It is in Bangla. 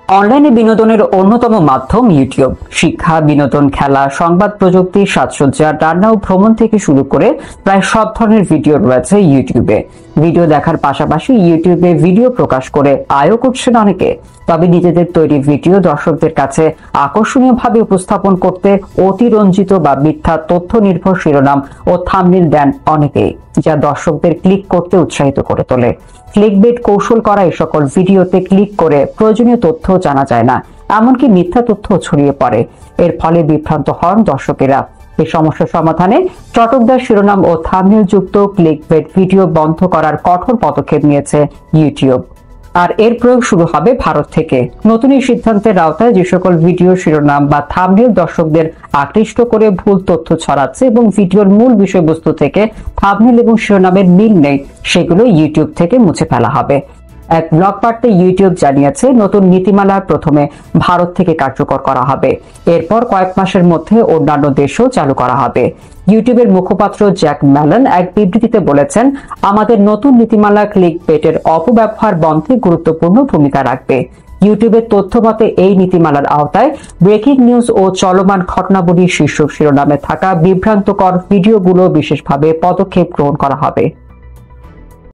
অনলাইনে বিনোদনের অন্যতম মাধ্যম ইউটিউব। শিক্ষা, বিনোদন, খেলা, সংবাদ প্রযুক্তি, সাজসজ্জা, রান্না ও ভ্রমণ থেকে শুরু করে প্রায় সব ধরনের ভিডিও রয়েছে ইউটিউবে। ভিডিও দেখার পাশাপাশি ইউটিউবে ভিডিও প্রকাশ করে আয়ও করছেন অনেকে। তবে নিজেদের তৈরি ভিডিও দর্শকদের কাছে আকর্ষণীয়ভাবে উপস্থাপন করতে অতিরঞ্জিত বা মিথ্যা তথ্য নির্ভর শিরোনাম ও থাম্বনেইল দেন অনেকেই, যা দর্শকদের ক্লিক করতে উৎসাহিত করে তোলে। ক্লিকবেট কৌশল করা এই সকল ভিডিওতে ক্লিক করে প্রয়োজনীয় তথ্য জানা যায় না, এমনকি মিথ্যা তথ্য ছড়িয়ে পড়ে। এর ফলে বিভ্রান্ত হন দর্শকেরা। এই সমস্যা সমাধানে চটকদার শিরোনাম ও থাম্বনেইল যুক্ত ক্লিকবেট ভিডিও বন্ধ করার কঠোর পদক্ষেপ নিয়েছে ইউটিউব। আর এর প্রয়োগ শুরু হবে ভারত থেকে। নতুন এই সিদ্ধান্তের আওতায় যে সকল ভিডিও শিরোনাম বা থাম্বনেইল দর্শকদের আকৃষ্ট করে ভুল তথ্য ছড়াচ্ছে এবং ভিডিওর মূল বিষয়বস্তু থেকে থাম্বনেইল এবং শিরোনামের মিল নেই, সেগুলো ইউটিউব থেকে মুছে ফেলা হবে। এক ব্লগ বার্তায় ইউটিউব জানিয়েছে, নতুন নীতিমালা প্রথমে ভারত থেকে কার্যকর করা হবে, এরপর কয়েক মাসের মধ্যে অন্যান্য দেশেও চালু করা হবে। ইউটিউবের মুখপাত্র জ্যাক ম্যালন এক বিবৃতিতে বলেছেন, আমাদের নতুন নীতিমালা ক্লিকবেটের অপব্যবহার বন্ধে গুরুত্বপূর্ণ ভূমিকা রাখবে। ইউটিউবের তথ্য মতে এই নীতিমালার আওতায় ব্রেকিং নিউজ ও চলমান ঘটনাবলী শীর্ষক শিরোনামে থাকা বিভ্রান্তকর ভিডিওগুলো বিশেষভাবে পদক্ষেপ গ্রহণ করা হবে।